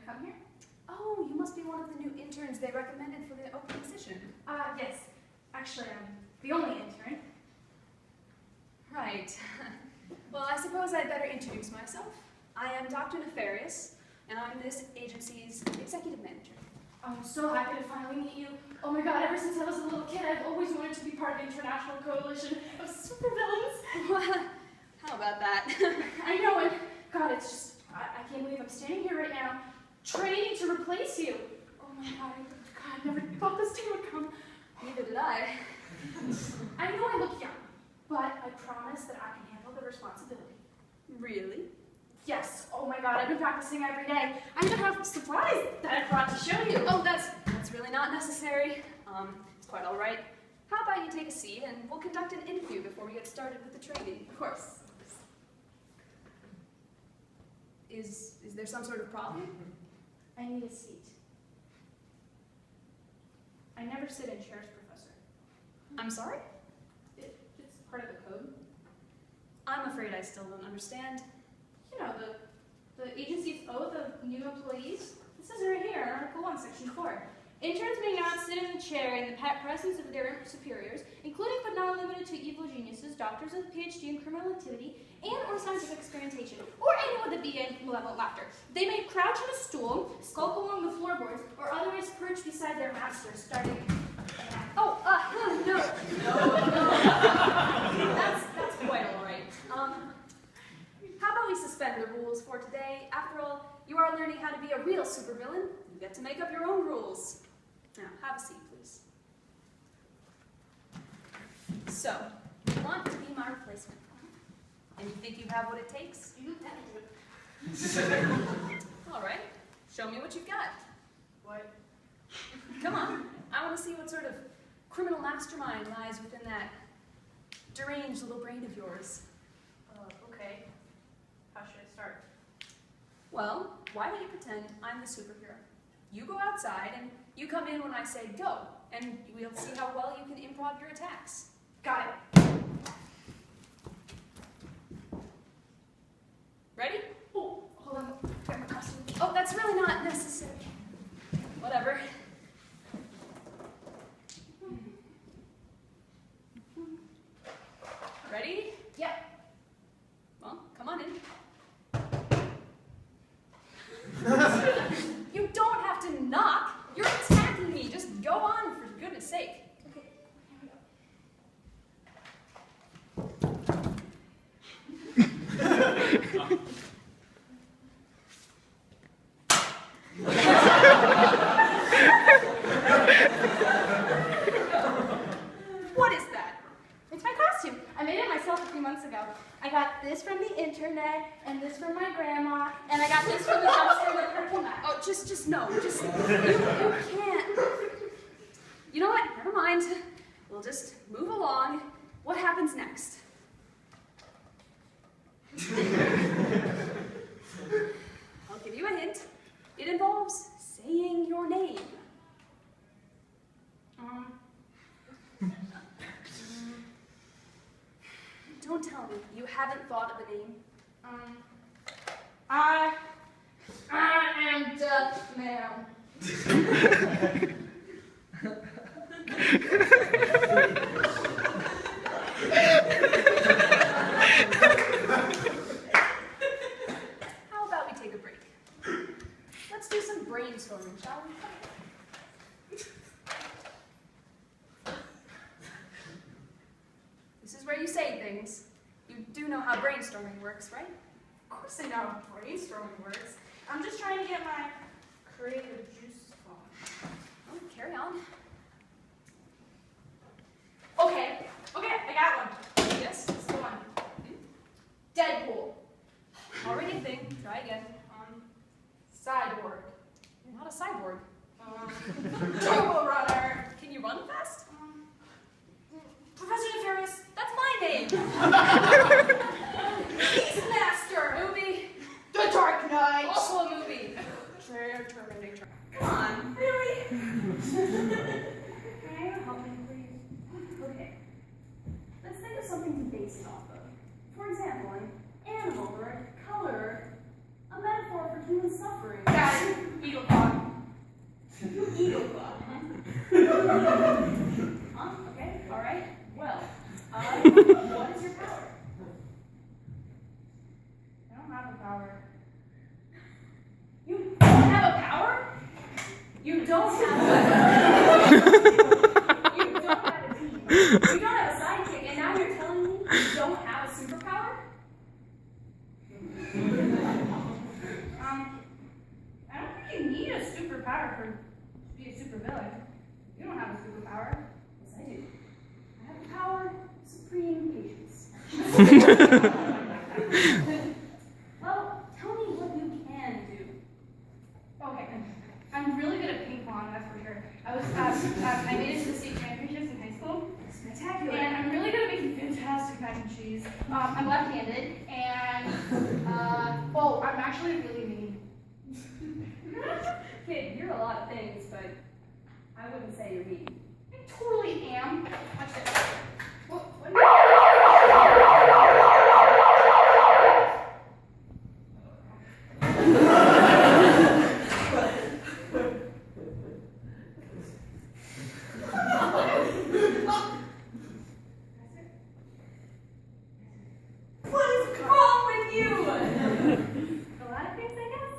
come here? Oh, you must be one of the new interns they recommended for the open position. Yes. Actually, I'm the only intern. Right. Well, I suppose I'd better introduce myself. I am Dr. Nefarious, and I'm this agency's executive manager. I'm so happy to finally meet you. Oh my god, ever since I was a little kid, I've always wanted to be part of the international coalition of supervillains. Well, how about that? I know, and God, it's just, I can't believe I'm standing here right now, training to replace you. Oh my god, I never thought this day would come. Neither did I. I know I look young, but I promise that I can handle the responsibility. Really? Yes, oh my god, I've been practicing every day. I even have a surprise that I brought to show you. Oh, that's really not necessary. It's quite all right. How about you take a seat and we'll conduct an interview before we get started with the training? Of course. Is there some sort of problem? I need a seat. I never sit in chairs, Professor. I'm sorry? It's part of the code. I'm afraid I still don't understand. You know, the agency's oath of new employees. This is right here, Article 1, Section 4. Interns may not sit in the chair in the presence of their superiors, including but not limited to evil geniuses, doctors with a PhD in criminal activity, and or scientific experimentation, or anyone with a BA in malevolent laughter. They may crouch on a stool, skulk along the floorboards, or otherwise perch beside their masters, starting... Oh, no. That's quite all right. How about we suspend the rules for today? After all, you are learning how to be a real supervillain. You get to make up your own rules. Now, have a seat, please. So, you want to be my replacement. And you think you have what it takes? You definitely do. All right. Show me what you've got. What? Come on. I want to see what sort of criminal mastermind lies within that deranged little brain of yours. Okay. How should I start? Well, why don't you pretend I'm the superhero? You go outside and you come in when I say go, and we'll see how well you can improv your attacks. Got it. Ready? Oh, hold on. Get my costume. Oh, that's really not necessary. Whatever. Ready? Yep. Well, come on in. You don't have to knock. You're attacking me. Just go on, for goodness sake. Okay, here we go. What is that? It's my costume. I made it myself a few months ago. I got this from the internet, and this from my grandma, and I got this from the dumpster with purple mat. Oh, just no. Just, you can't. You know what? Never mind. We'll just move along. What happens next? I'll give you a hint. It involves saying your name. Don't tell me you haven't thought of a name. I am Death Man. How about we take a break? Let's do some brainstorming, shall we? This is where you say things. You do know how brainstorming works, right? Of course I know how brainstorming works. I'm just trying to get my creative juices flowing. Oh, carry on. Okay, I got one. Yes? This is the one. Deadpool. Already a thing. Try again. Cyborg. You're not a cyborg. Turbo Runner. Can you run fast? Professor Nefarious. That's my name. Beastmaster. Movie. The Dark Knight. Also a movie. Terminator. Come on. Really? Can I help me, please? Okay. Let's think of something to base it off of. For example, an animal or a color, a metaphor for human suffering. Got it. power. You don't have a power? You don't have a You don't have a team. You don't have a sidekick, and now you're telling me you don't have a superpower? I don't think you need a superpower to be a supervillain. You don't have a superpower. Yes, I do. I have the power of supreme patience. Well, tell me what you can do. Okay, I'm really good at ping pong, that's for sure. I made it to the state championships in high school. Spectacular. And I'm really good at making fantastic mac and cheese. I'm left-handed, and I'm actually really mean. Kid, you're a lot of things, but I wouldn't say you're mean. I totally am. Watch this. What? What is wrong with you? A lot of things, I guess.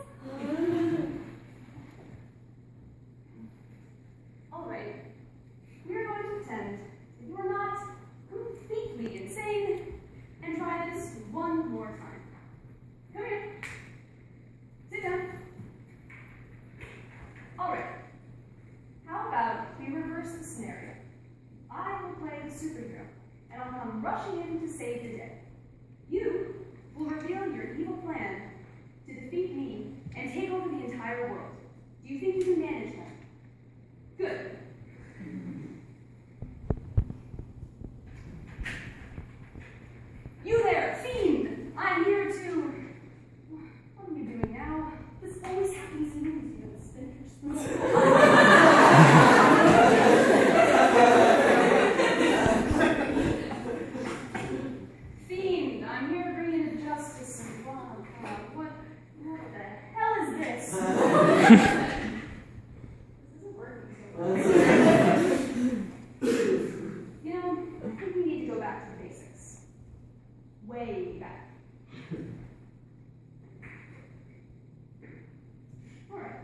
All right. We are going to pretend that you are not completely insane and try this one more time. Come here. Sit down. All right. How about we reverse the scenario? I will play the superhero, and I'll come rushing in to save the day. You will reveal your evil plan to defeat me and take over the entire world. Do you think you can manage that? Good. You there, fiend! I'm here to... What are you doing now? This always happens in movies. Fiend, I'm here bringing justice and law. What the hell is this? This isn't working so well. You know, I think we need to go back to the basics. Way back. Alright.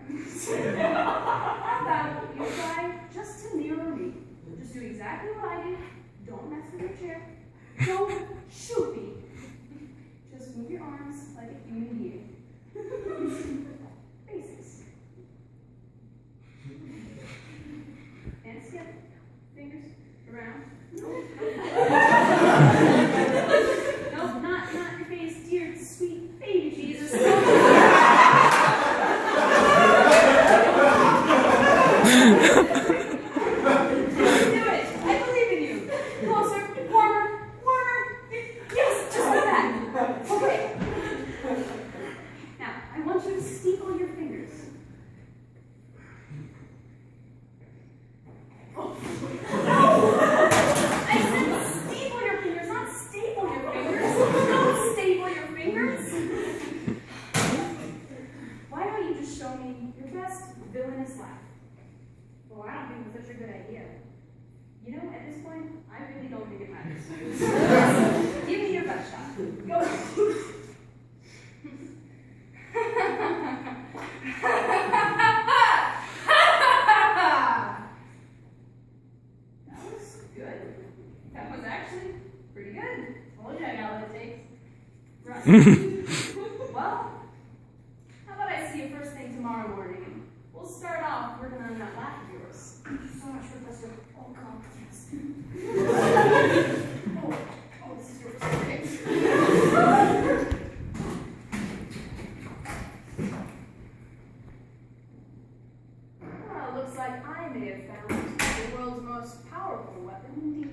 How about you try just to mirror me? Just do exactly what I do. Don't mess with your chair. Don't shoot me. Just move your arms like a human being. Basics. And skip. Fingers around. Nope, not your face, dear sweet baby Jesus. Villainous laugh. Well, I don't think it's such a good idea. You know, at this point, I really don't think it matters. Give me your best shot. Go ahead. That was good. That was actually pretty good. Told you I got what it takes. Right. Well, how about I see you first thing tomorrow morning? We'll start off working on that laugh of yours. Thank you so much, Professor. Oh, God, yes. oh, this is yours. Okay. Well, looks like I may have found the world's most powerful weapon indeed.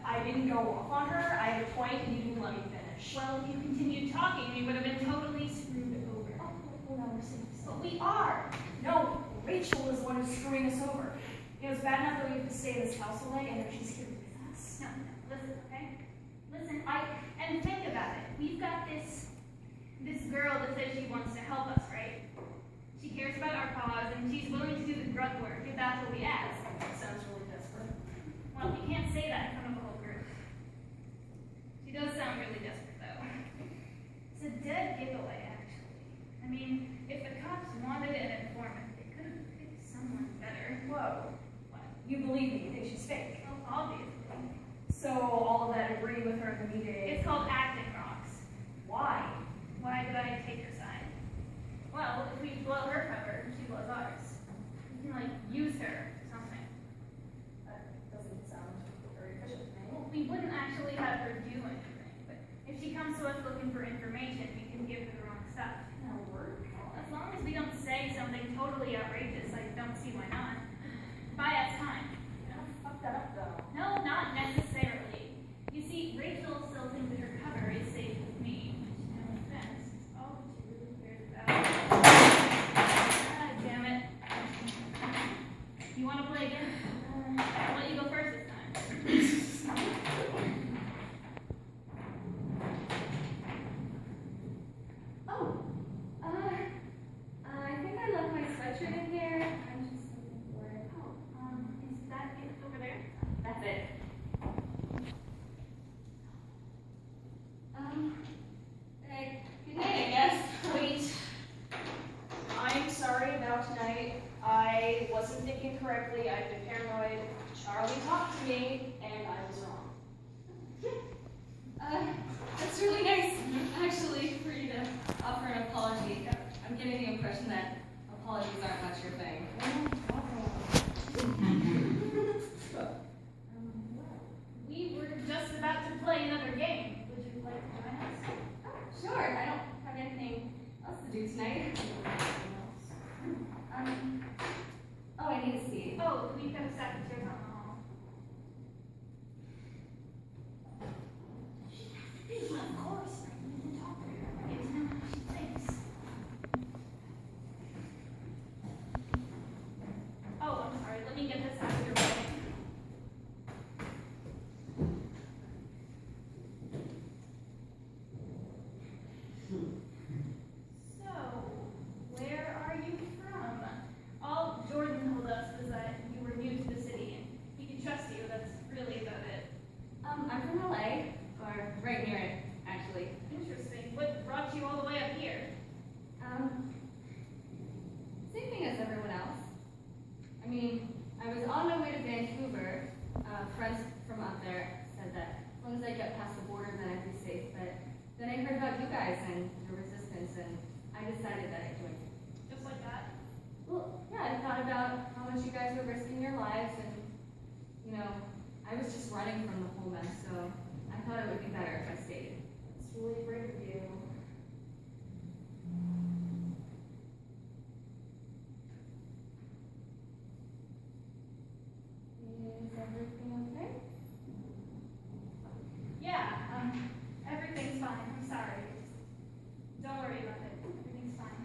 I didn't go off on her. I had a point and you didn't let me finish. Well, if you continued talking, we would have been totally screwed over. Oh, no, we're safe. But we are. No, we're Rachel is the one who's screwing us over. You know, it's bad enough that we have to stay in this house all day, and then she's here with us. No, listen, okay? Listen, and think about it. We've got this girl that says she wants to help us, right? She cares about our cause, and she's willing to do the grunt work if that's what we ask. Sounds really desperate. Well, you can't say that in front of a whole group. She does sound really desperate, though. It's a dead giveaway, actually. I mean, if the cops wanted an informant, they could have picked someone better. Whoa. What? You believe me, you think she's fake. Well, obviously. So, all of that agreeing with her in the meeting. It's called acting rocks. Why? Why did I take her side? Well, if we blow her cover, she blows ours. We can, like, use her or something. That doesn't sound very efficient to me. Well, we wouldn't actually have her do anything, but if she comes to us looking for information, we can give her the wrong stuff. That'll work. Well, as long as we don't say something totally outrageous, I don't see why not. Buy us time. Fuck that up, though. No, not necessarily. You see, Rachel still thinks that her cover is safe with me. No offense. It's all that she really cares about. Ah, damn it. You want to play again? I'll let you go first this time. Oh, I think I left my sweatshirt in here. I'm just looking for it. Oh, is that it over there? That's it. Good night, I guess. Wait. I'm sorry about tonight. I wasn't thinking correctly. I've been paranoid. Charlie talked to me, and I was wrong. That's really nice, actually, for you to offer an apology. I'm getting the impression that apologies aren't much your thing. We were just about to play another game. Would you like to join us? Sure, I don't have anything else to do tonight. Oh, I need a seat. Oh, we've got a stack of chairs out in the hall. Of course. We can talk to her. Get to know how she thinks. Oh, I'm sorry. Let me get this out of your way. So, where are you from? All Jordan told us was that you were new to the city and he could trust you. That's really about it. I'm from LA, or right near it, actually. Interesting. What brought you all the way up here? Same thing as everyone else. I mean, I was on my way to Vancouver. Friends from out there said that as long as I get past the border, then I'd be safe. But then I heard about you guys and your resistance, and I decided that I'd join you. Just like that? Well, yeah, I thought about how much you guys were risking your lives, and, you know, I was just running from the whole mess, so I thought it would be better if I stayed. It's really brave of you. Is everything okay? Yeah, everything's fine. I'm sorry. Just don't worry about it. Everything's fine.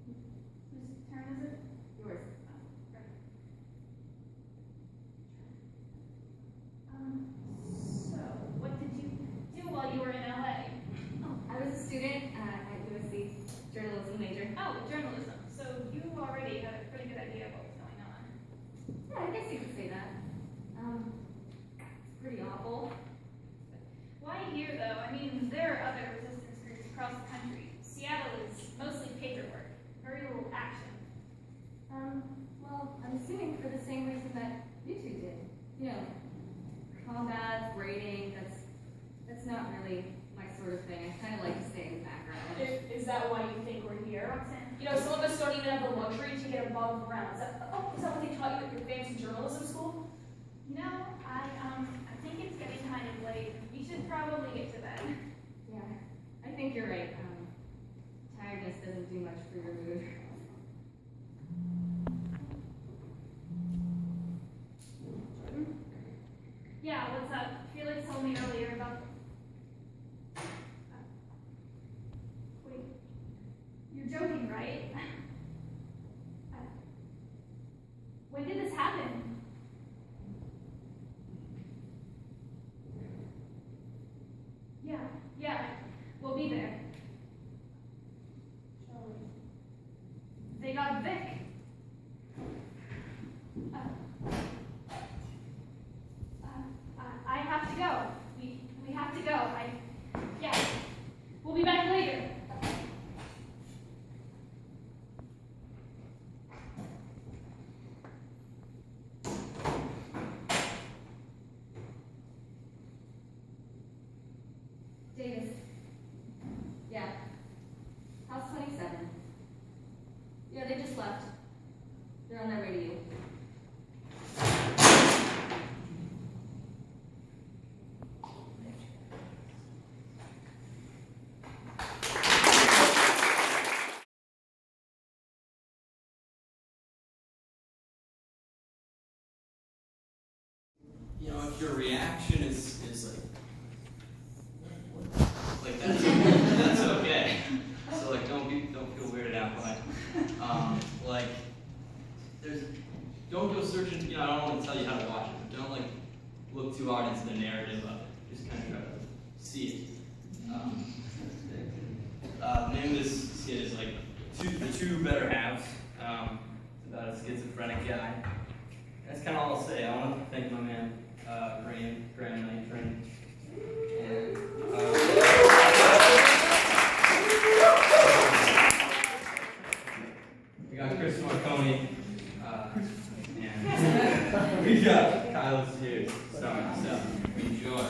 Whose turn is it? Yours. Right. So, what did you do while you were in LA? I was a student at USC, journalism major. Oh, journalism. So you already had a pretty good idea of what was going on. Yeah, I guess you could say that. It's pretty awful. Why here, though? I mean, there are other resistance groups across the country. Seattle is mostly paperwork, very little action. Well, I'm assuming for the same reason that you two did. You know, combat, raiding, that's not really my sort of thing. I kind of like to stay in the background. Is that why you think we're here? Roxanne? You know, some of us don't even have the luxury to get above ground. Is that what they taught you at your fancy journalism school? No, I think it's getting kind of late. We should probably get to bed. Yeah, I think you're right. Tiredness doesn't do much for your mood. Yeah, what's up? Felix told me earlier about... Wait, you're joking, right? about Vic. I have to go. We have to go. Yeah. We'll be back later. Davis. Yeah. House 27. Yeah, they just left. They're on their way to you. You know, if your reaction is like that's okay. So like don't feel weirded out by like don't go searching. You know, I don't want to tell you how to watch it, but don't like look too hard into the narrative of it. Just kind of try to see it. The name of this skit is like the two better halves. It's about a schizophrenic guy. That's kind of all I'll say. I want to thank my man, Graham Langford. And, we got Chris Marconi, and we got Kyle Sears. So enjoy.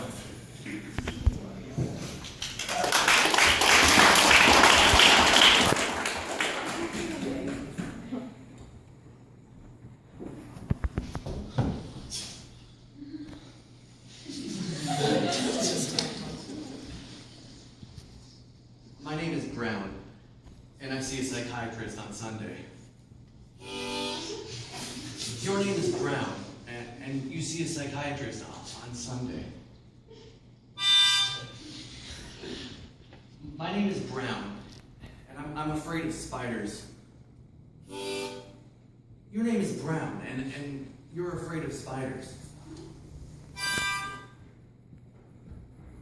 My name is Brown, and I see a psychiatrist on Sunday. Your name is Brown, and you see a psychiatrist on Sunday. My name is Brown, and I'm afraid of spiders. Your name is Brown, and you're afraid of spiders.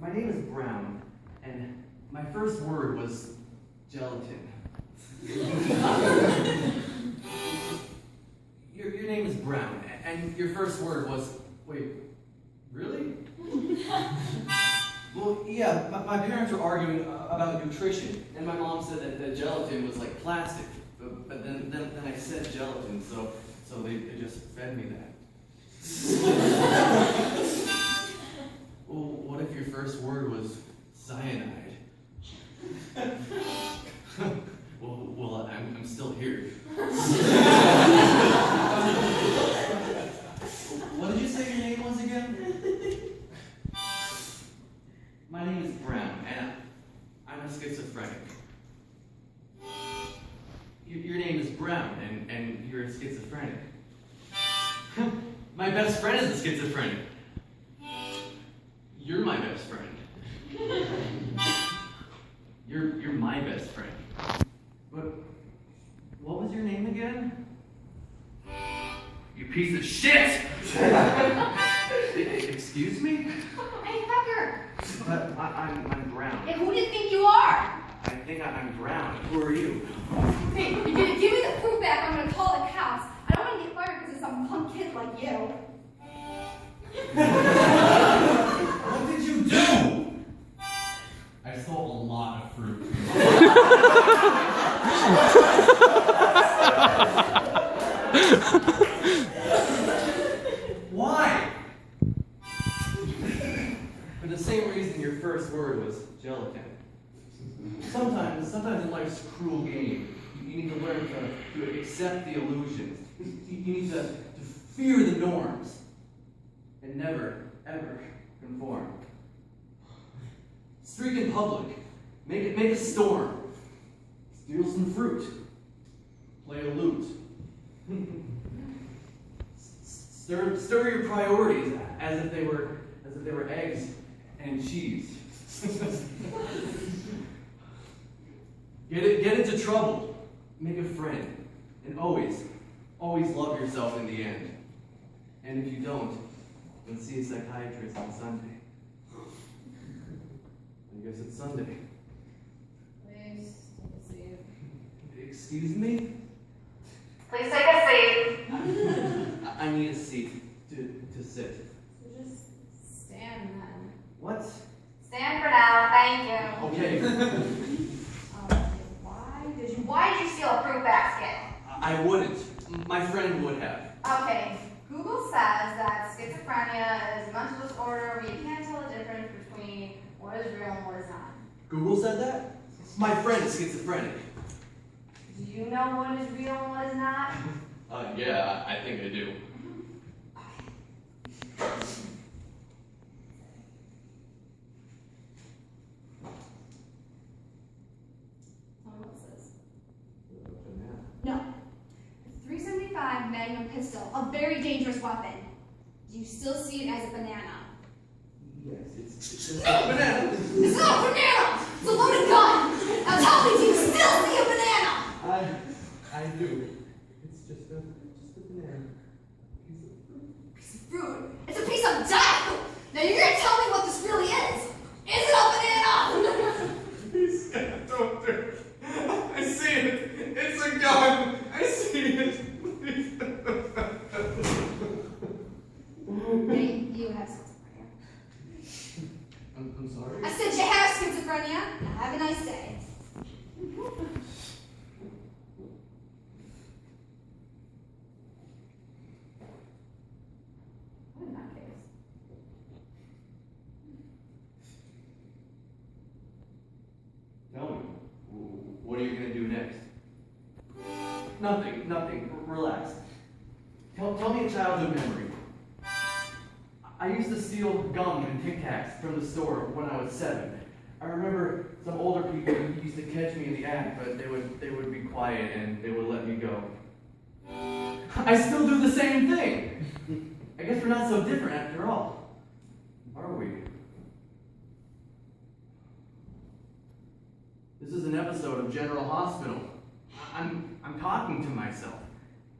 My name is Brown, and my first word was gelatin. Your name is Brown, and your first word was, wait, really? Well, yeah, my parents were arguing about nutrition, and my mom said that gelatin was like plastic, but then I said gelatin, so they just fed me that. Well, what if your first word was cyanide? well, I'm still here. What did you say your name was again? My name is Brown, and I'm a schizophrenic. Your name is Brown, and you're a schizophrenic. My best friend is a schizophrenic. You're my best friend. You're my best friend. But what was your name again? You piece of shit! Excuse me? Hey, Becker! But I'm Brown. Hey, who do you think you are? I think I'm Brown. Who are you? Hey, you're gonna give me the fruit back, I'm gonna call the cops. I don't wanna get fired because of some punk kid like you. What did you do? I stole a lot of fruit. Why? For the same reason your first word was gelatin. Sometimes in life's cruel game, you need to learn to accept the illusions. You need to fear the norms and never, ever conform. Streak in public. Make a storm. Steal some fruit. Play a lute. Stir your priorities as if they were eggs and cheese. Get into trouble. Make a friend. And always love yourself in the end. And if you don't, then see a psychiatrist on Sunday. I guess it's Sunday. Please, don't see it. Excuse me? Please take a seat. I need a seat to sit. So just stand then. What? Stand for now, thank you. Okay. Why did you steal a fruit basket? I wouldn't. My friend would have. Okay, Google says that schizophrenia is a mental disorder where you can't tell the difference between what is real and what is not. Google said that? My friend is schizophrenic. Do you know what is real and what is not? Yeah, I think I do. No. 375 Magnum pistol, a very dangerous weapon. Do you still see it as a banana? Yes, it's a banana. It's not a banana! It's a loaded gun! Now tell me, do you still see a banana? I do. It's just a banana. Piece of fruit. It's a piece of death! Now you're gonna tell me what this really is! Is it a banana? Please, don't do it. I see it. It's a gun. I see it. Please. Hey, you have schizophrenia. I'm sorry. I said you have schizophrenia. Now have a nice day. What in that case? Tell me, what are you going to do next? Nothing. Relax. Tell me a childhood memory. I used to steal gum and Tic Tacs from the store when I was 7. I remember some older people used to catch me in the act, but they would be quiet and they would let me go. I still do the same thing. I guess we're not so different after all, are we? This is an episode of General Hospital. I'm talking to myself.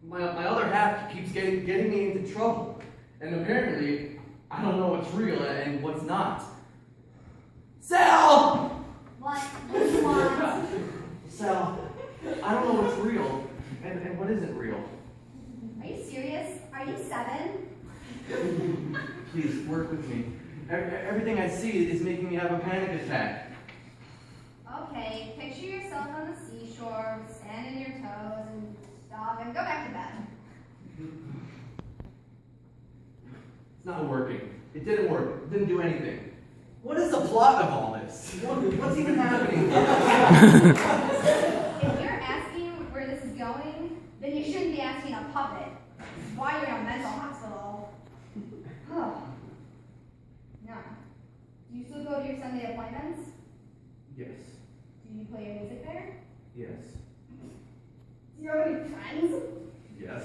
My other half keeps getting me into trouble, and apparently I don't know what's real and what's not. Sal! What? What do you want? Sal, I don't know what's real and what isn't real. Are you serious? Are you 7? Please, work with me. Everything I see is making me have a panic attack. Okay, picture yourself on the seashore, with sand in your toes, and stop and go back to bed. It's not working. It didn't work. It didn't do anything. What is the plot of all this? What's even happening? If you're asking where this is going, then you shouldn't be asking a puppet. Why you're in a mental hospital. No. Do you still go to your Sunday appointments? Yes. Do you play your music there? Yes. Do you have any friends? Yes.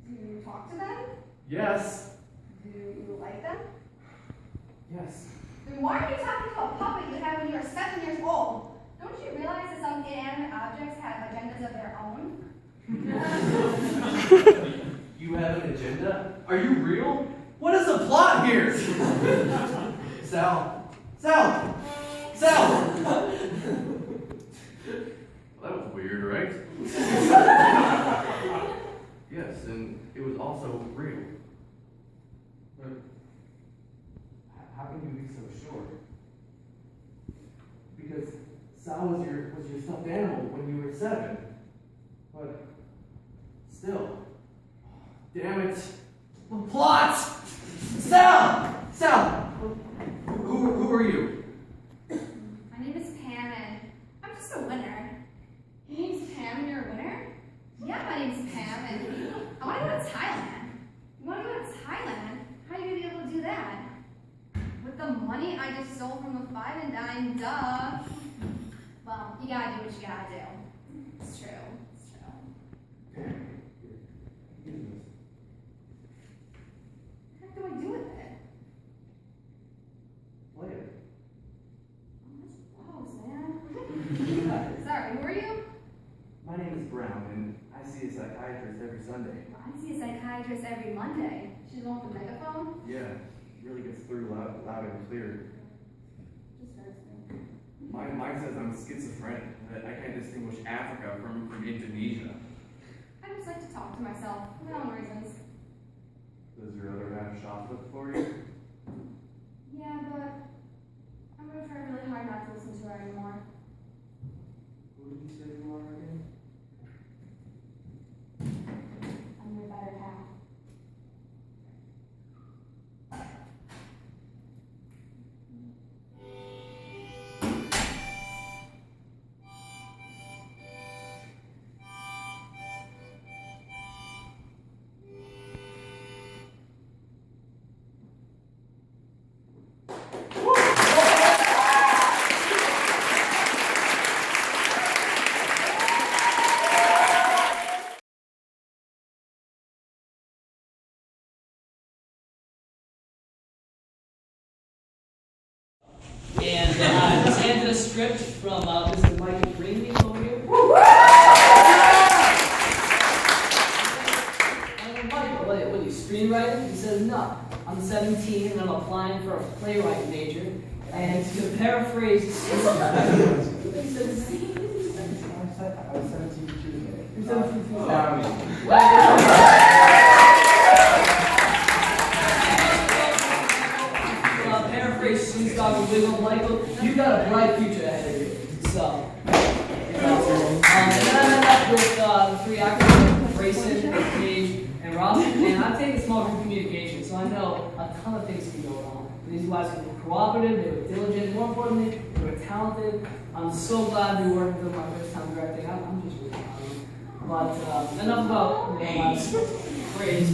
Do you talk to them? Yes. Do you like them? Yes. Then why are you talking to a puppet you had when you were 7 years old? Don't you realize that some inanimate objects have agendas of their own? You have an agenda? Are you real? What is the plot here? Sal! Well, that was weird, right? Yes, and it was also real. But how can you be so sure? Because Sal was your stuffed animal when you were 7. But still. Damn it. The plot! Sal! Who are you? My name is Pam, and I'm just a winner. Your name's Pam, and you're a winner? Yeah, my name's Pam, and I want to go to Thailand. You want to go to Thailand? How are you going to be able to do that? With the money I just stole from the 5 and dime, duh. Well, you gotta do what you gotta do. It's true. What the heck do I do with it? Play it. Oh, that's gross, man. Sorry, who are you? My name is Brown, and I see a psychiatrist every Sunday. I see a psychiatrist every Monday. She's the one with the megaphone? Yeah, really gets through loud and clear. Just hurts me. Mine says I'm schizophrenic, that I can't distinguish Africa from Indonesia. I'm a myself, for my own reasons. Does your other half chocolate for you? Yeah, but I'm gonna try really hard not to listen to her anymore. Who did you say you are again? I'm your better half. And just handed a script from Mr. Michael Greenleaf over here. I'm like, Michael, what are you, screenwriting? He says, no. I'm 17 and I'm applying for a playwright major. And to paraphrase, I was 17 too. You're 17 too. Paraphrase Snoop Dogg and Wiggle, Michael, you got a bright future ahead of you. So, and then I met up with the three actors, Grayson, Paige, and Robin, and I've taken small group communication, so I know a ton of things can go wrong. These guys were cooperative, they were diligent, more importantly, they were talented. I'm so glad to be working with them my first time directing. I'm just really proud of them. But enough about my phrase.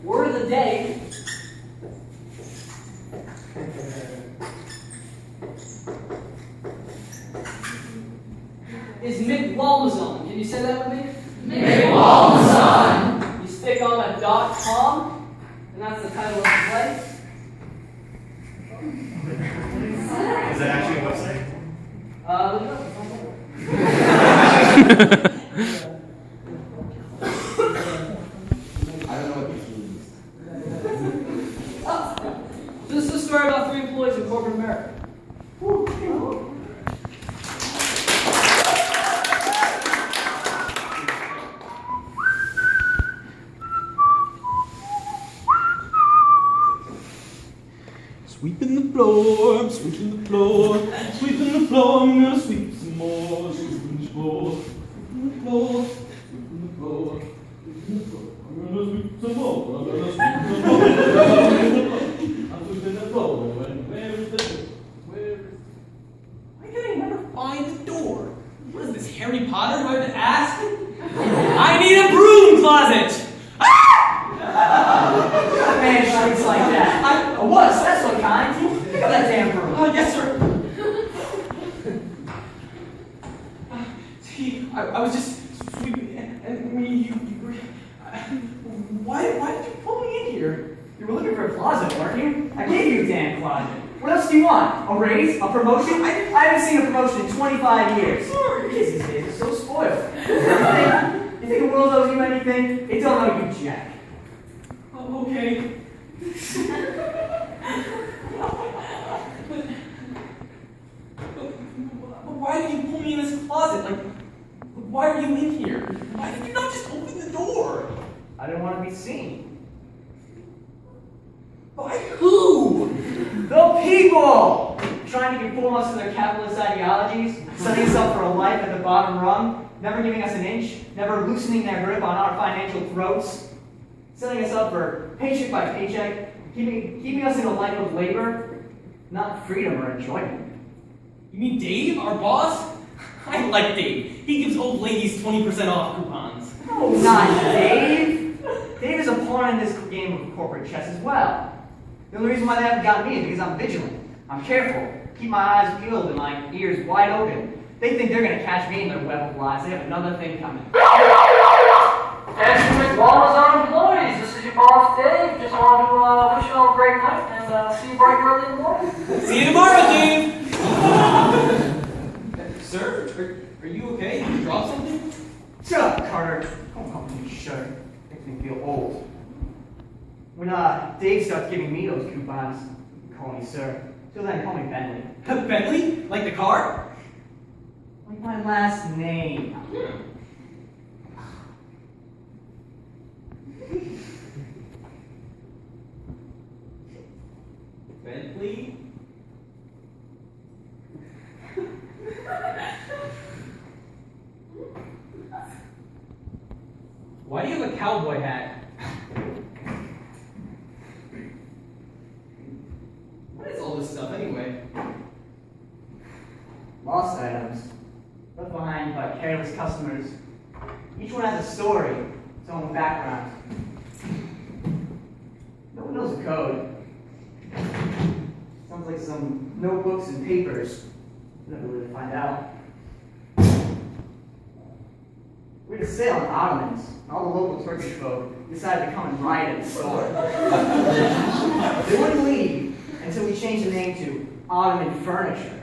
Word of the day. Is Mick Walmazon. Can you say that with me? Mick Walmazon. You stick on a .com, and that's the title of the play. Is that actually a website? Look it up. I don't know what this means. This is a story about three employees in corporate America. Sweeping the floor, I'm sweeping the floor, sweeping the floor, I'm gonna sweep some more, sweeping the floor, sweeping the floor, sweeping the floor, sweeping the floor, I'm gonna sweep some more, I'm gonna sweep some more, I'm sweeping the floor, and where is the door? Where is Why can I never find the door? What is this, Harry Potter? Do I have to ask? I need a broom closet! Man shrieks like that. A wuss, that's what kind. Pick up that damn broom. Yes, sir. See, I was just sweeping, and you were. Why did you pull me in here? You were looking for a closet, weren't you? I gave you a damn closet. What else do you want? A raise? A promotion? I haven't seen a promotion in 25 years. Your kids these days are so spoiled. You think the world owes you anything? They don't owe you jack. Oh, okay. But why did you pull me in this closet? Like, why are you in here? Why did you not just open the door? I didn't want to be seen. By who? The people! Trying to conform us to their capitalist ideologies, setting us up for a life at the bottom rung, never giving us an inch, never loosening their grip on our financial throats, setting us up for paycheck by paycheck, keeping us in a life of labor, not freedom or enjoyment. You mean Dave, our boss? I like Dave. He gives old ladies 20% off coupons. No, not Dave. Dave is a pawn in this game of corporate chess as well. The only reason why they haven't got me is because I'm vigilant. I'm careful. Keep my eyes peeled and my ears wide open. They think they're going to catch me in their web of lies. They have another thing coming. Attention Mick Walmazon employees, this is your boss Dave. Just wanted to wish you all a great night and see you bright and early in the morning. See you tomorrow, Dave! Sir, are you okay? Did you drop something? Shut up, Carter. Don't call me sir. Makes me feel old. When Dave starts giving me those coupons, call me sir. Till then, call me Bentley. Bentley? Like the car? Like my last name. Why do you have a cowboy hat? What is all this stuff anyway? Lost items, left behind by careless customers. Each one has a story, its own background. No one knows the code. Sounds like some notebooks and papers. Never really find out. We had a sale on ottomans, and all the local Turkish folk decided to come and riot at the store. They wouldn't leave until we changed the name to Ottoman Furniture.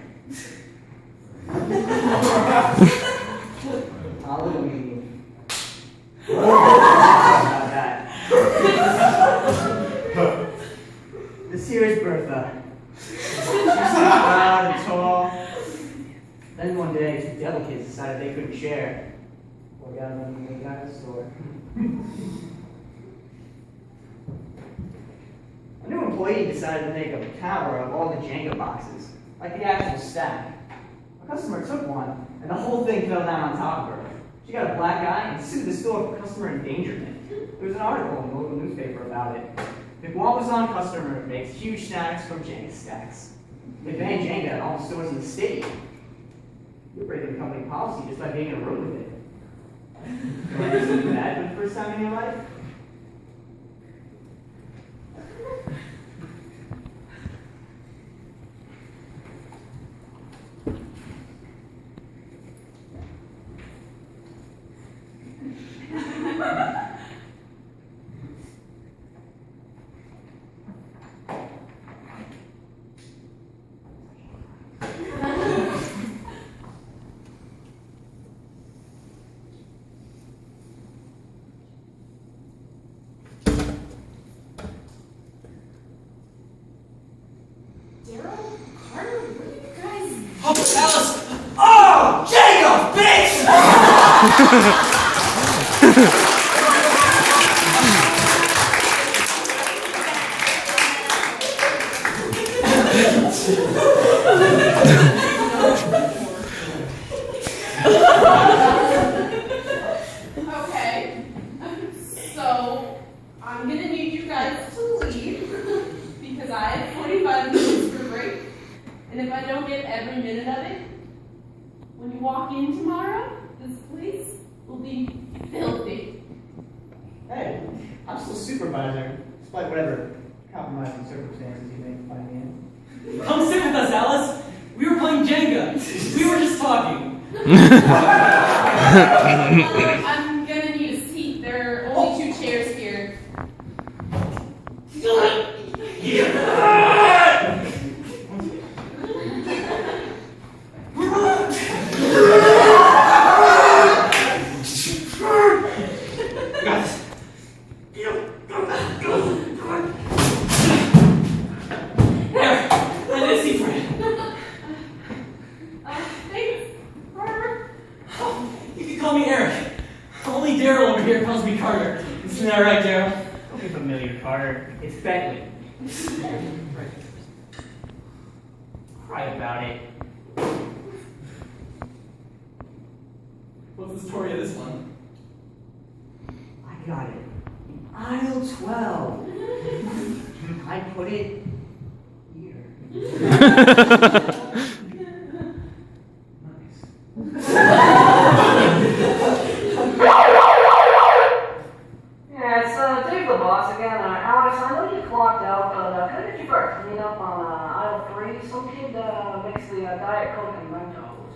Halloween. About that. This here is Bertha. She's proud and tall. Then one day, two devil kids decided they couldn't share. Well, got them when they got to the store. A new employee decided to make a tower of all the Jenga boxes, like the actual stack. A customer took one, and the whole thing fell down on top of her. She got a black eye and sued the store for customer endangerment. There was an article in the local newspaper about it. The Guapazon customer makes huge stacks from Jenga stacks. They banned Jenga at all the stores in the state. You're breaking the company policy just by being in a room with it. You want to do something bad for the first time in your life? Okay, so I'm gonna need you guys to leave because I have 45 minutes for break, and if I don't get every minute of it, when you walk in tomorrow, this place will be filthy. Hey, I'm still supervisor, despite whatever compromising circumstances you may find me in. Come sit with us, Alice. We were playing Jenga. We were just talking. I'm gonna need a seat. There are only 2 chairs here. Isn't that right, Daryl? Don't be familiar, Carter. It's Bentley. Cry about it. What's the story of this one? I got it. In aisle 12. I put it here. Yeah, it's Dave the boss again. Alex, I know you clocked out, but can I get you for a cleanup on aisle 3? Some kid makes the Diet Coke and Mentos.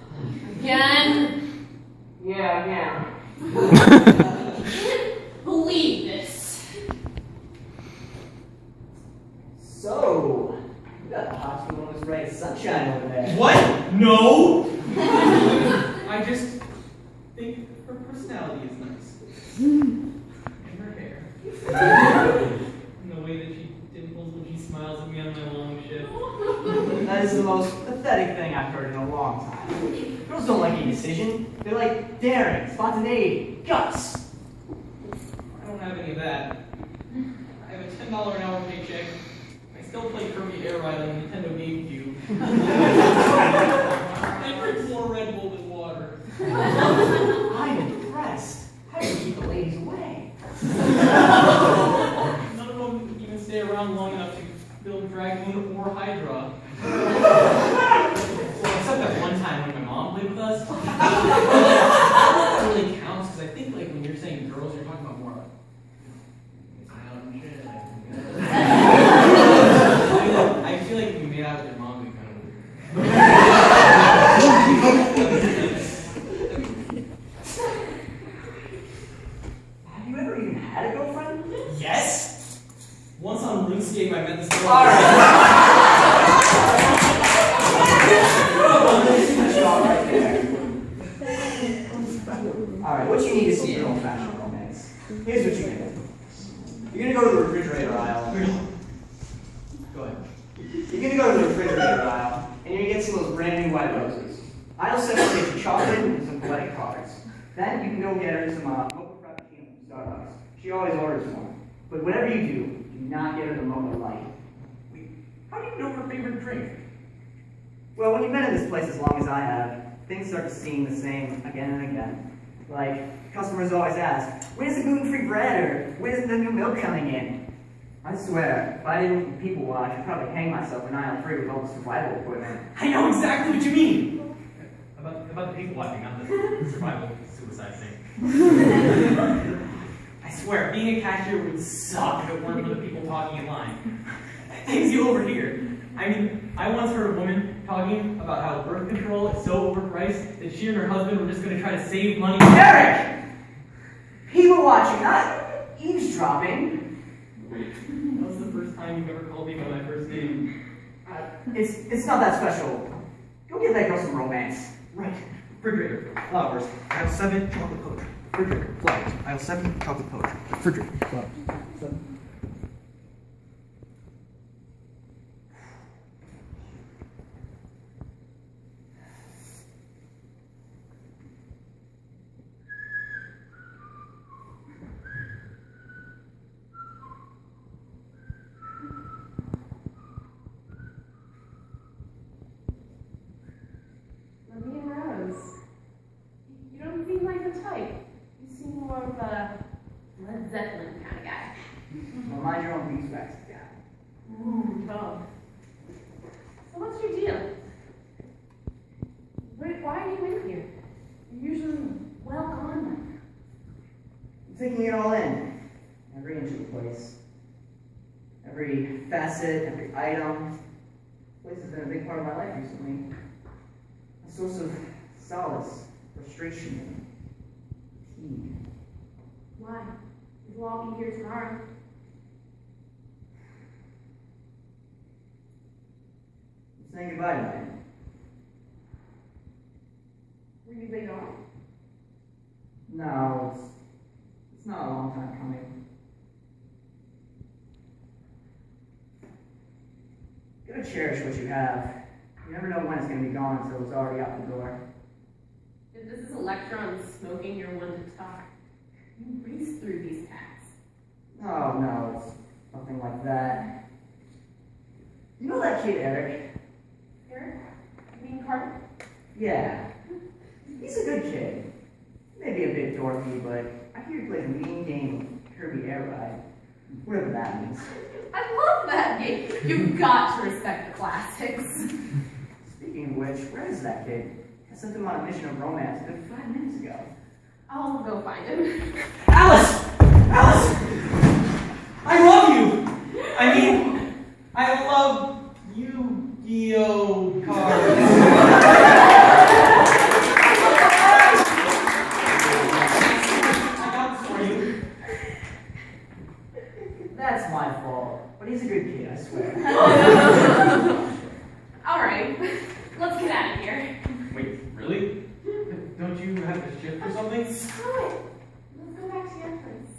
Again? Yeah, again. Believe this. So, you got the hospital on this ray of sunshine over there. What? No! I just think her personality is nice. And her hair. And the way that she dimples when she smiles at me on my long shift. That is the most pathetic thing I've heard in a long time. Girls don't like indecision. They like daring, spontaneity, guts. I don't have any of that. I have a $10 an hour paycheck. I still play Kirby Air Ride on the Nintendo GameCube. I drink more Red Bull than water. I'm impressed. How do you keep the ladies away? more Hydra. Well, except that one time when my mom played with us. I don't know if that really counts, because I think like when you're saying girls, you're talking about more like I feel like if you made out with your mom, we kind of Have you ever even had a girlfriend? Yes! Once on RuneScape, I met this girl. Alright, what you need is some good old-fashioned romance. Here's what you're gonna do. You're gonna go to the refrigerator aisle. Go ahead. You're gonna go to the refrigerator aisle, and you're gonna get some of those brand new white roses. Aisle 7 will get you chocolate and some poetic cards. Then you can go get her some mocha frappuccino from Starbucks. She always orders one. But whatever you do not get her the mocha light. Wait, how do you know her favorite drink? Well, when you've been in this place as long as I have, things start to seem the same again and again. Like, customers always ask, where's the gluten-free bread, or where's the new milk coming in? I swear, if I didn't people watch, I'd probably hang myself in aisle 3 with all the survival equipment. I know exactly what you mean! About the people watching, not the survival suicide thing. I swear, being a cashier would suck if it weren't for the people talking in line. It takes you over here. I mean, I once heard a woman talking about how birth control is so overpriced that she and her husband were just going to try to save money. Eric! People watching, not eavesdropping. That was the first time you've ever called me by my first name. It's not that special. Go get that girl some romance. Right. Refrigerator. Flowers. Aisle 7, chocolate potion. Refrigerator. Flowers. Aisle 7, chocolate potion. Refrigerator. Flowers. 7. Zeppelin kind of guy. Well, mind your own beeswax guy. Oh. So what's your deal? Why are you in here? You're usually well gone. I'm taking it all in. Every inch of the place. Every facet, every item. This place has been a big part of my life recently. A source of solace, frustration, and fatigue. Why? We'll all be here tomorrow. I'm saying goodbye tonight. Were you laid off? No, it's not a long time coming. You gotta cherish what you have. You never know when it's gonna be gone until it's already out the door. If this is a lecture on smoking, you're one to talk. You breeze through these packs. Oh, no, it's nothing like that. You know that kid, Eric? Eric? You mean Carter? Yeah. He's a good kid. Maybe a bit dorky, but I hear he plays a mean game of Kirby Air Ride. Whatever that means. I love that game. You've got to respect the classics. Speaking of which, where is that kid? I sent him on a mission of romance a good 5 minutes ago. I'll go find him. Alice! Alice! I love you! I mean, I love Yu-Gi-Oh cards. I got this for you. That's my fault. But he's a good kid, I swear. Alright, let's get out of here. Wait, really? Don't you have to shift or something? Screw it. Let's go back to your place.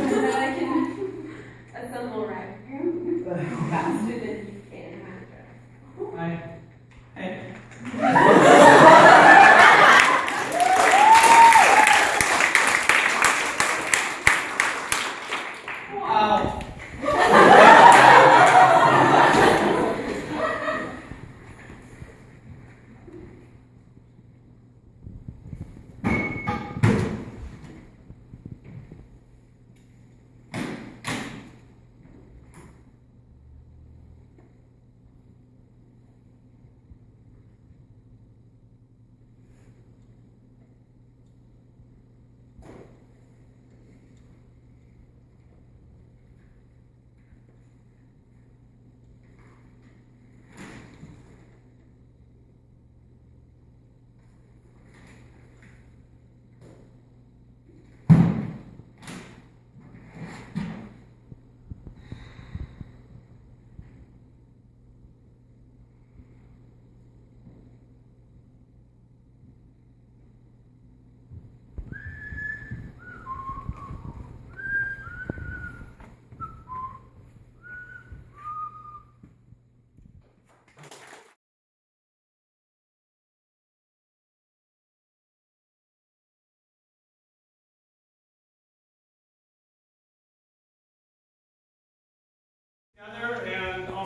So that I can assemble right faster than you can after. Wow.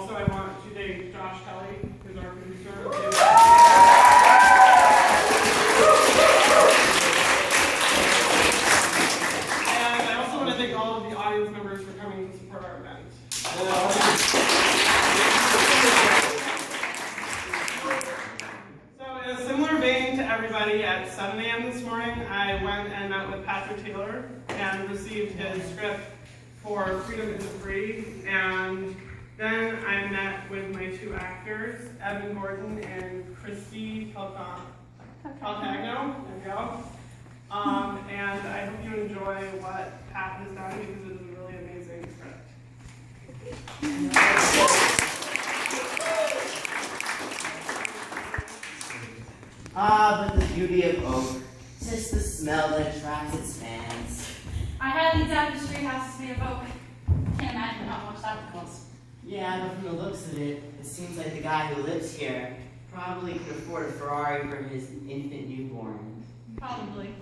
also I want to thank Josh Kelly, who's our producer. And I also want to thank all of the audience members for coming to support our event. So in a similar vein to everybody, at 7 a.m. this morning, I went and met with Patrick Taylor and received his script for Freedom is Free. And then I met with my two actors, Evan Gordon and Christy Caltagno. There we go. And I hope you enjoy what Pat has done because it is a really amazing script. Ah, but the beauty of oak, just the smell that attracts its fans. I highly doubt the street house is made of oak. Can't imagine how much that would cost. Yeah, but from the looks of it, it seems like the guy who lives here probably could afford a Ferrari for his infant newborn. Probably.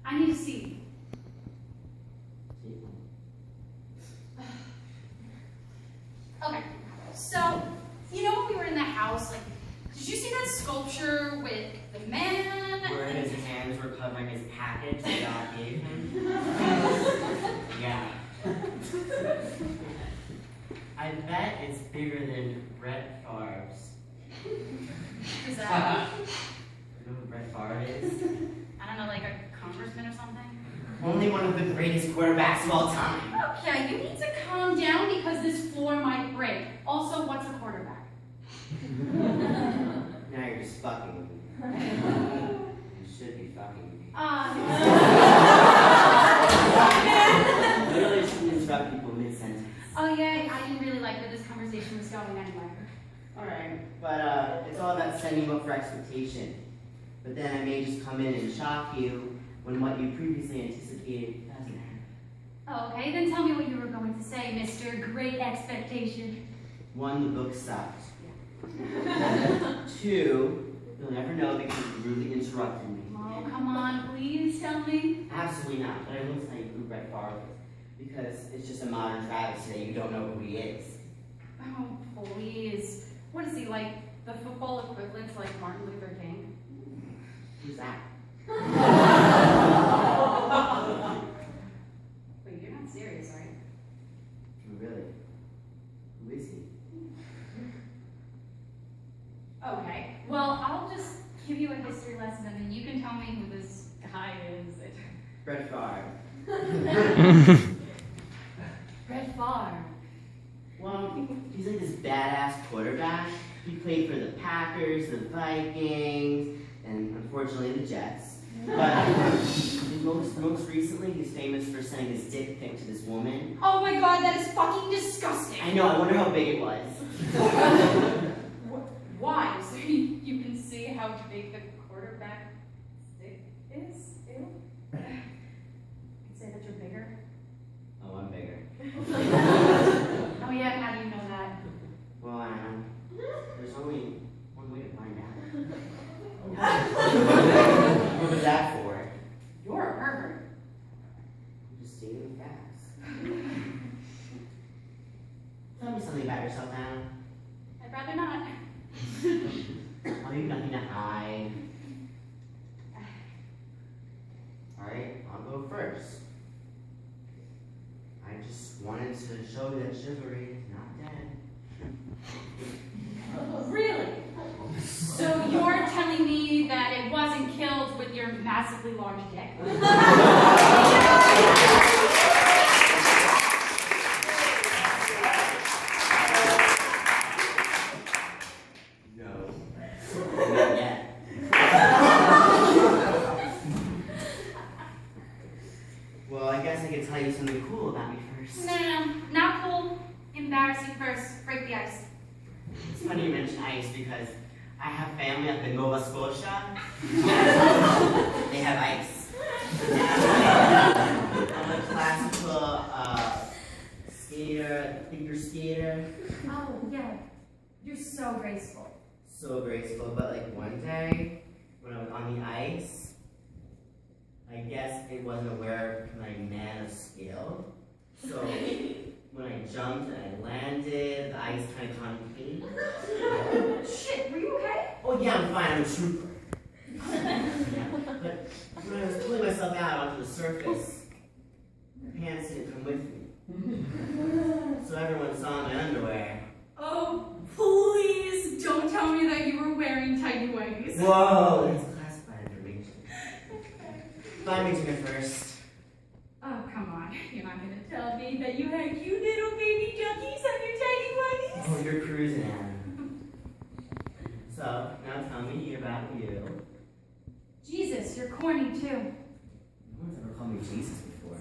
I need to see. Okay, so, you know when we were in the house, like, did you see that sculpture with the man? Where his hands were covering his package that God gave him? Yeah. I bet it's bigger than Brett Favre's. Is that, You know who Brett Favre is? I don't know, like a congressman or something? Only one of the greatest quarterbacks of all time. Okay, you need to calm down because this floor might break. Also, what's a quarterback? Now you're just fucking with me. You should be fucking with me. Literally shouldn't interrupt people mid-sentence. Oh yeah, I didn't really like where this conversation was going anyway. Alright, but it's all about setting you up for expectation. But then I may just come in and shock you when what you previously anticipated doesn't happen. Oh, okay, then tell me what you were going to say, Mr. Great Expectation. 1, the book sucked. 2, you'll never know because you rudely interrupted me. Oh, come on, please tell me. Absolutely not, but I will tell you who Brett Favre is. Because it's just a modern travesty that you don't know who he is. Oh, please. What is he, like the football equivalent to like Martin Luther King? Who's that? Wait, you're not serious, right? Oh, really? Who is he? Okay, well, I'll just give you a history lesson and then you can tell me who this guy is. Brett Favre. Brett Favre. Well, he's like this badass quarterback. He played for the Packers, the Vikings, and unfortunately the Jets. But most recently, he's famous for sending his dick pic to this woman. Oh my god, that is fucking disgusting. I know, I wonder how big it was. Why? So you can see how big the quarterback stick is? Ew. I'd say that you're bigger. Oh, I'm bigger. Oh yeah, how do you know that? Well, there's only one way to find out. What was that for? You're a pervert. I'm just stating facts. Tell me something about yourself now. I'd rather not. Well, you've nothing to hide. Alright, I'll go first. I just wanted to show you that chivalry is not dead. Really? So you're telling me that it wasn't killed with your massively large dick? Not yet. Well, I guess I could tell you something cool about me first. No, not cool. Embarrassing first. Break the ice. It's funny you mention ice because I have family up in Nova Scotia. They have ice. I'm a classical skater, figure skater. Oh, yeah. You're so graceful. So graceful, but like one day when I was on the ice, I guess it wasn't aware of my man of skill. So when I jumped and I landed, the ice kind of concaved. Shit, were you okay? Oh yeah, I'm fine, I'm a trooper. But when I was pulling myself out onto the surface, my pants didn't come with me. So everyone saw my underwear. Oh, please don't tell me that you were wearing tighty whities. Whoa, that's classified information. Find me to me first. Oh, come on. You're not going to tell me that you had cute little baby junkies on your tighty whities? Oh, you're cruising, Adam. So, now tell me about you. Jesus, you're corny too. No one's ever called me Jesus before.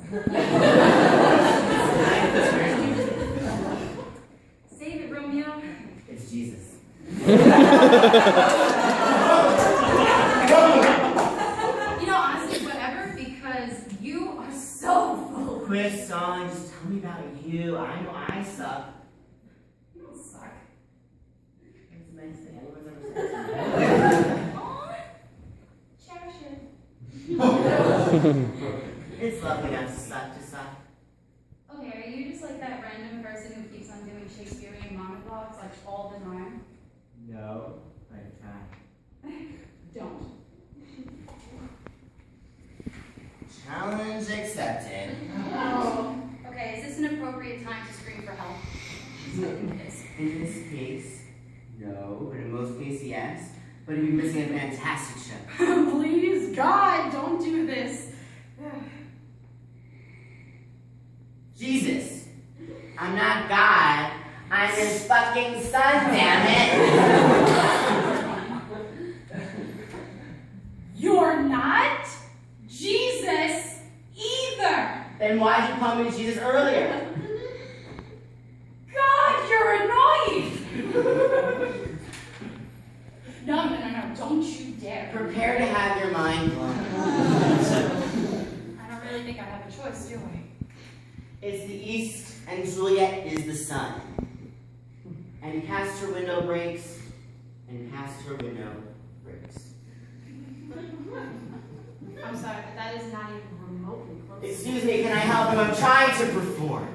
Save it, Romeo. It's Jesus. You know, honestly, whatever, because you are so full. Quit stalling, just tell me about you. I know I suck. You don't suck. That's the nice thing anyone's ever said to me. Aw, cherish it. It's lovely not to suck, to suck. Okay, are you just like that random person who keeps on doing Shakespearean monologues like all the time? No, I try. Don't. Challenge accepted. Oh. Okay, is this an appropriate time to scream for help? In this case, no, but in most cases, yes. But you'd be missing a fantastic show. Please, God, don't do this. Jesus, I'm not God. I'm his fucking son, damn it. You're not Jesus either. Then why'd you call me Jesus earlier? God, you're annoying. No, don't you dare. Prepare to have your mind blown. I don't really think I have a choice, do I? It's the east, and Juliet is the sun. And cast her window breaks, and cast her window breaks. I'm sorry, but that is not even remotely close. Excuse me, can I help you? I'm trying to perform.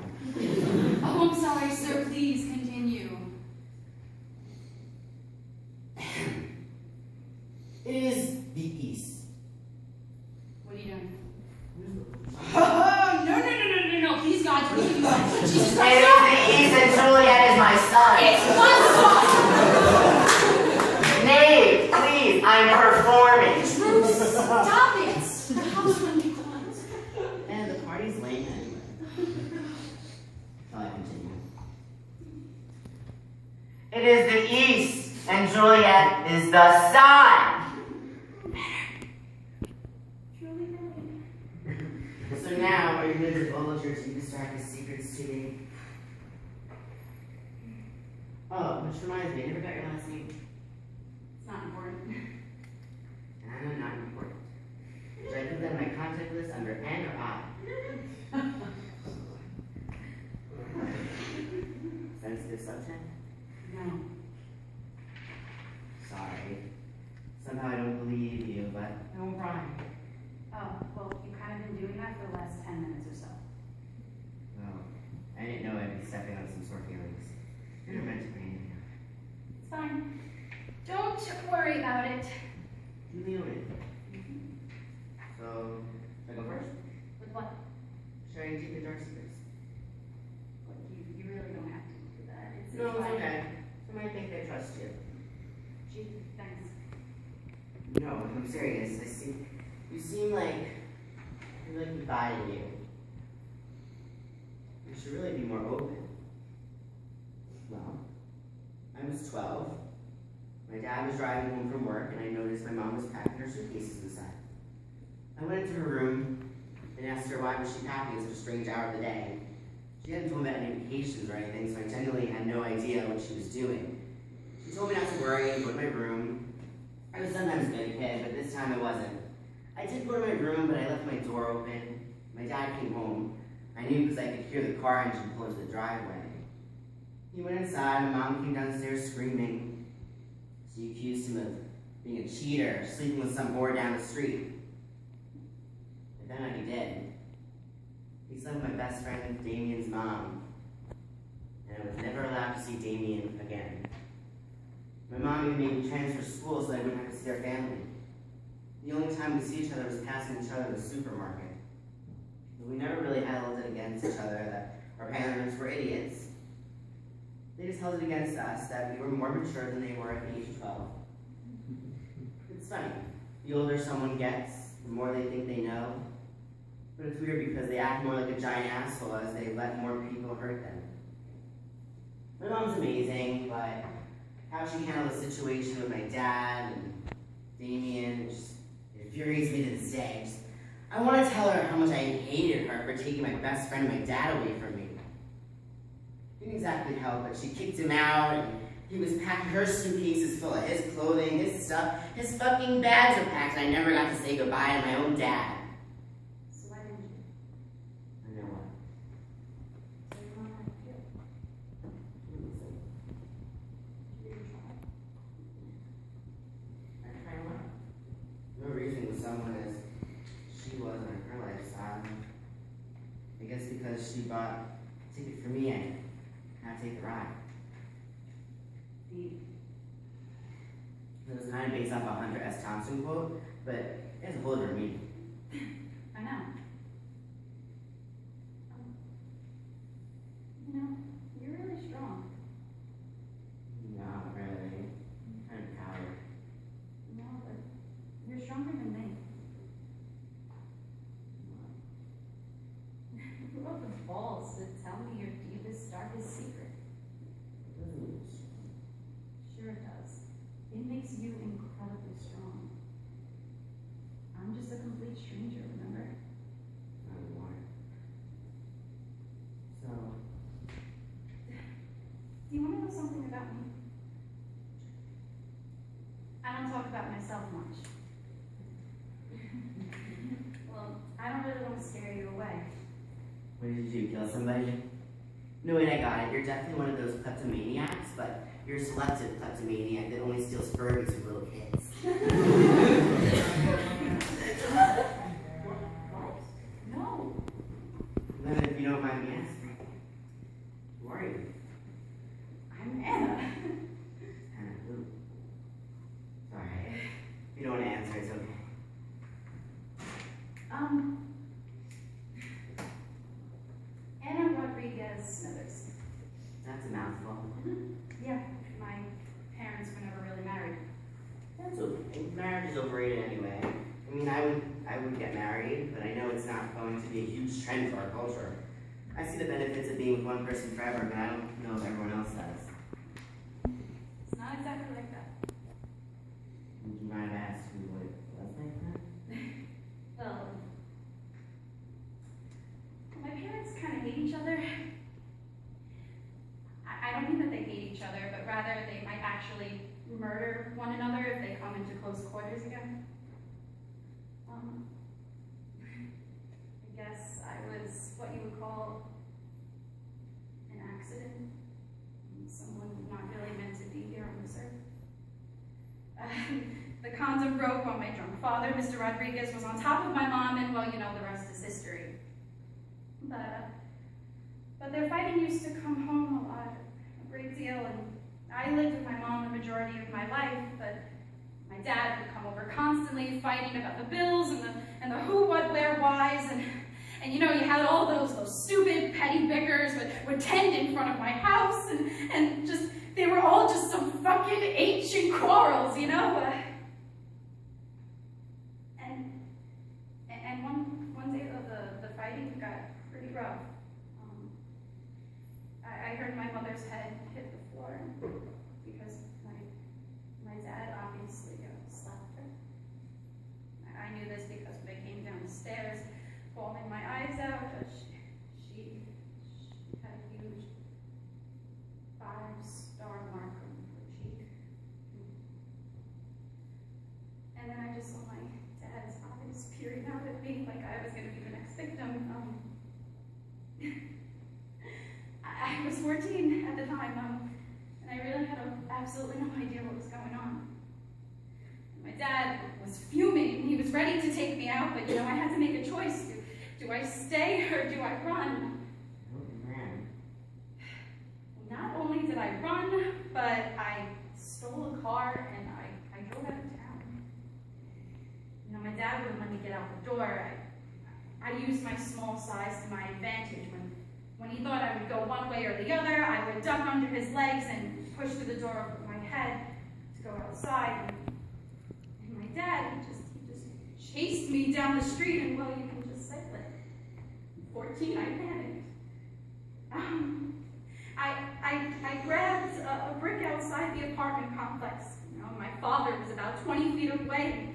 Oh, I'm sorry, sir. Please continue. It is the east. What are you doing? Oh, no, please, God, don't do that. Jesus It is the east, and Juliet is my son. It's my son. Nay, please, I'm performing. Stop it. And the party's lame anyway. Shall I continue? It is the east, and Juliet is the sun. So now, are you going to divulge your deepest, darkest secrets to me? Oh, which reminds me, I never got your last name. It's not important. And not important. Should I put that in my contact list under N or I? Sensitive subject? No. Sorry. Somehow I don't believe you, but... No, Brian. Oh, well, you've kind of been doing that for the last 10 minutes or so. Well, I didn't know I'd be stepping on some sore feelings. You're meant to be. It's fine. Don't worry about it. You own it. So, should I go first? With what? Sharing deep and dark secrets. Look, you really don't have to do that. No, it's okay. Somebody think they trust you. Gee, thanks. No, I'm serious. You seem like you're like dividing you. You should really be more open. Well, I was 12. My dad was driving home from work, and I noticed my mom was packing her suitcases inside. I went into her room and asked her why was she packing at such a strange hour of the day. She hadn't told me about any vacations or anything, so I genuinely had no idea what she was doing. She told me not to worry and go to my room. I was sometimes a good kid, but this time I wasn't. I did go to my room, but I left my door open. My dad came home. I knew because I could hear the car engine pull into the driveway. He went inside, my mom came downstairs screaming. She accused him of being a cheater, sleeping with some whore down the street. But then he did. He slept with my best friend, Damien's mom. and I was never allowed to see Damien again. My mom even made me transfer schools so I wouldn't have to see our family. The only time we see each other was passing each other in the supermarket. But we never really held it against each other that our parents were idiots. They just held it against us that we were more mature than they were at the age of 12. It's funny. The older someone gets, the more they think they know. But it's weird because they act more like a giant asshole as they let more people hurt them. My mom's amazing, but how she handled the situation with my dad and Damien, it infuriates me to this day. I want to tell her how much I hated her for taking my best friend and my dad away from me. Didn't exactly help, but she kicked him out, and he was packing her suitcases full of his clothing, his stuff. His fucking bags were packed, and I never got to say goodbye to my own dad. So why didn't you? I know what. So you want to feel? You didn't try. I tried what? No reason with someone as she was in her lifestyle. I guess because she bought a ticket for me, I had to take the ride. Deep. It was kind of based off a Hunter S. Thompson quote, but it has a whole different meaning. I know. You know, you're really strong. Not really. I'm kind of a coward. No, but you're stronger than me. Who wrote the balls to tell me your deepest, darkest secret? Sure it does. It makes you incredibly strong. I'm just a complete stranger, remember? Not anymore. So, Do you want to know something about me? I don't talk about myself much. Well, I don't really want to scare you away. what did you do? Kill somebody? No, wait, I got it. You're definitely one of those kleptomaniacs, but you're a selective kleptomaniac that only steals Furbies from little kids. What? No. Then, if you don't mind me asking, who are you? I'm Anna. Anna, who? Sorry. If you don't want to answer, it's okay. Anna Rodriguez Smithers. That's a mouthful. Yeah, my parents were never really married. That's okay. Marriage is overrated anyway. I mean, I would get married, but I know it's not going to be a huge trend for our culture. I see the benefits of being with one person forever, but I don't know if everyone else does. It's not exactly like that. Would you mind if I asked who it was like that? Well, my parents kind of hate each other. I don't mean that they hate each other, but rather they might actually murder one another if they come into close quarters again. I guess I was what you would call an accident. Someone not really meant to be here on this earth. The condom broke while my drunk father, Mr. Rodriguez, was on top of my mom, and well, you know, the rest is history. But their fighting used to come home a lot, a great deal, and I lived with my mom the majority of my life, but my dad would come over constantly fighting about the bills and the who, what, where, whys, and you know, you had all those stupid petty bickers would tend in front of my house, and just, they were all just some fucking ancient quarrels, you know? And one day the fighting got pretty rough. I heard my mother's head hit the floor because my dad obviously slapped her. I knew this because when I came down the stairs, bawling my eyes out, she had a huge 5-star mark on her cheek. And then I just saw my dad's eyes peering out at me like I was going to be the next victim. I was 14 at the time, and I really had absolutely no idea what was going on. My dad was fuming. He was ready to take me out, but you know, I had to make a choice. Do I stay or do I run? Oh, man. not only did I run, but I stole a car and I drove out of town. You know, my dad wouldn't let me get out the door. I used my small size to my advantage. When he thought I would go one way or the other, I would duck under his legs and push through the door over my head to go outside. And my dad, he just chased me down the street, and well, you can just say that. 14, I panicked. I grabbed a brick outside the apartment complex. You know, my father was about 20 feet away,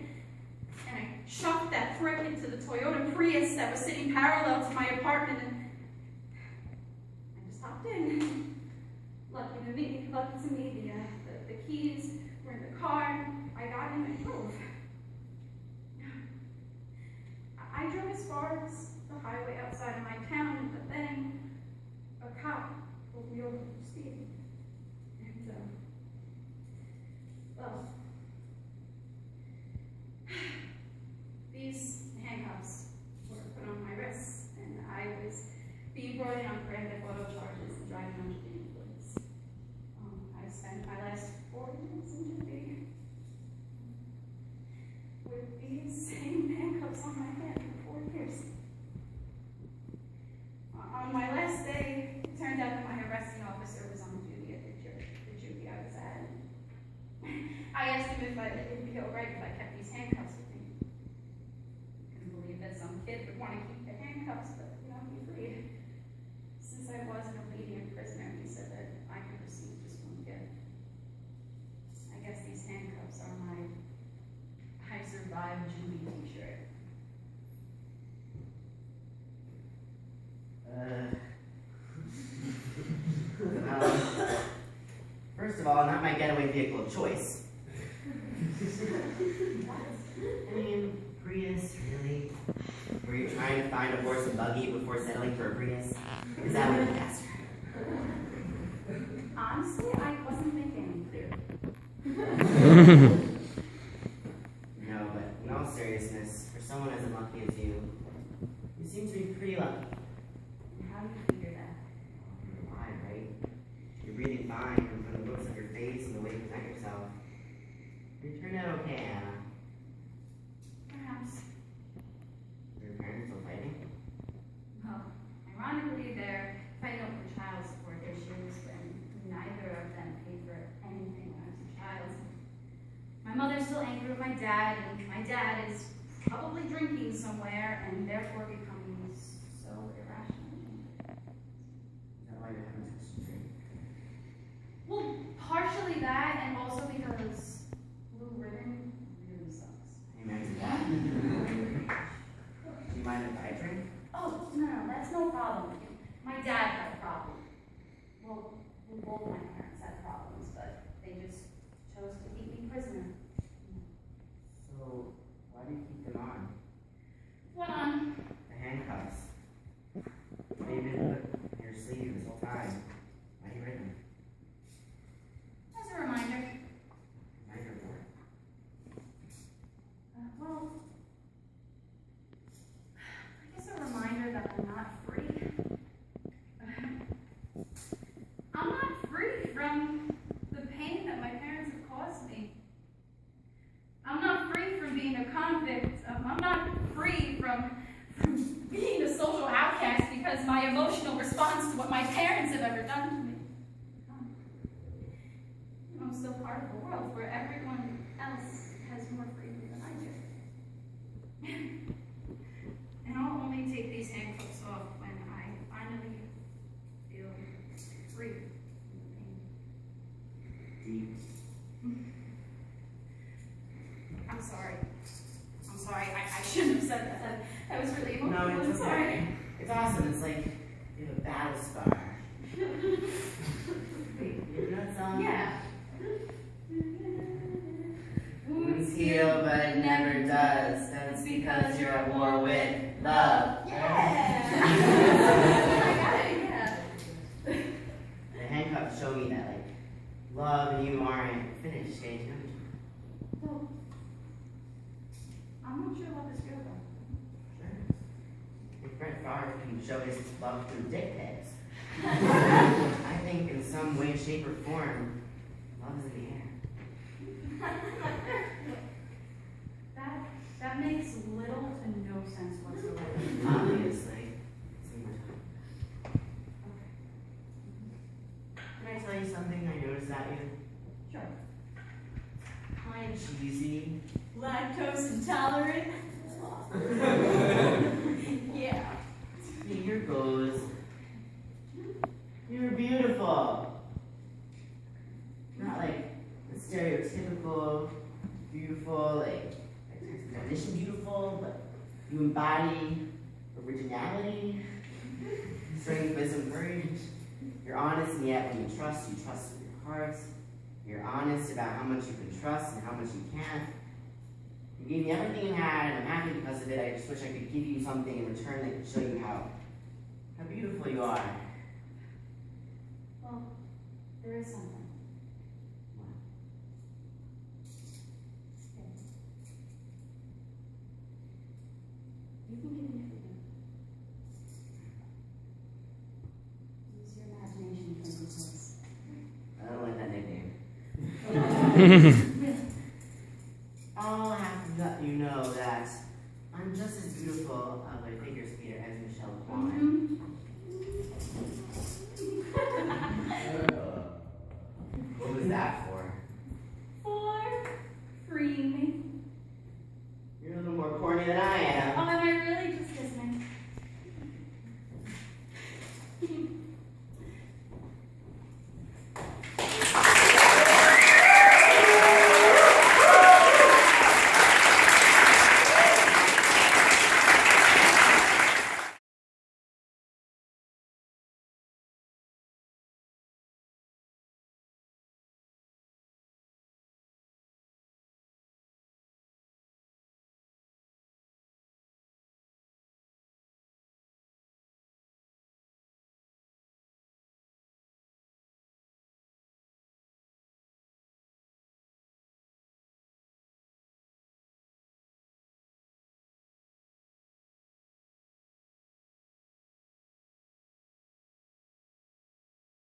and I chucked that brick into the Toyota Prius that was sitting parallel to my apartment, and I just hopped in. Lucky to me, the keys were in the car. I got in and drove. I drove as far as the highway outside of my town, but then a cop pulled me over for speeding. And, well, these handcuffs were put on my wrists, and I was being brought in on grand theft auto charges and driving under the influence. I spent my last 4 minutes in GTP with these same handcuffs on my head for 4 years. On my last day, it turned out that my arresting officer was on duty at the juvie I was at. I asked him if it would be all right if I kept these handcuffs with me. I couldn't believe that some kid would want to keep the handcuffs, but you know, he agreed. Since I was an obedient prisoner, he said that I could receive just one gift. I guess these handcuffs are my I survived juvie t-shirt. First of all, not my getaway vehicle of choice. I mean, Prius, really? Were you trying to find a horse and buggy before settling for a Prius? Is that what you asked? Honestly, I wasn't thinking clearly. No, but in all seriousness, for someone as unlucky as you seem to be pretty lucky. How do you figure that? You're alive, right? You're breathing fine from the looks of your face and the way you present yourself. You turned out okay, Anna. Perhaps. Were your parents still fighting? Well, ironically, they're fighting over child support issues, and neither of them paid for anything when I was a child. My mother's still angry with my dad, and my dad is probably drinking somewhere, and therefore becoming so irrational. Is that why you're having such a dream? Well, partially that, and also because Blue Ribbon really sucks. Amen to that. Do you mind if I drink? Oh, no, that's no problem. My dad had a problem. Well, both my parents had problems, but they just chose to keep me prisoner. So, why do you keep them on? What on? The handcuffs. They've been put in your sleeve this whole time. Why do you wear them? As a reminder. Reminder of what? Well, I guess a reminder that I'm not free. I'm not free from the pain that my parents have caused me. I'm not free from being a convict. I'm not free from being a social outcast because my emotional response to what my parents have ever done to me. I'm still part of a world where everyone else has more freedom than I do. And I'll only take these handcuffs off when I finally feel free from the pain. I'm sorry. I shouldn't have said that. That was really emotional. No, it's I'm okay. sorry. It's awesome. It's like you have a battle scar. Wait, you know that song? Yeah. Wounds heal, but it never does. That's because you're at war with love. Yeah. I got it, yeah. The handcuffs show me that, like, love and you aren't finished getting to know each other. Well, I'm not sure about this girl though. Sure. If Brent Favre can show his love through dick pics, I think in some way, shape, or form, love is in the air. That makes little to no sense whatsoever. Obviously. Can I tell you something I noticed about you? Sure. Kind of cheesy. Lactose intolerant? Yeah. Here goes. You're beautiful. Not like the stereotypical beautiful, like definition beautiful, but you embody originality, strength, wisdom, courage. You're honest, and yet when you trust with your heart. You're honest about how much you can trust and how much you can't. You gave me everything you had, and I'm happy because of it. I just wish I could give you something in return that could show you how beautiful you are. Well, there is something. You can give me freedom. Use your imagination to make this. I don't like that nickname. I'll have to let you know that I'm just as beautiful of a figure skater as Michelle Kwan. What was that for?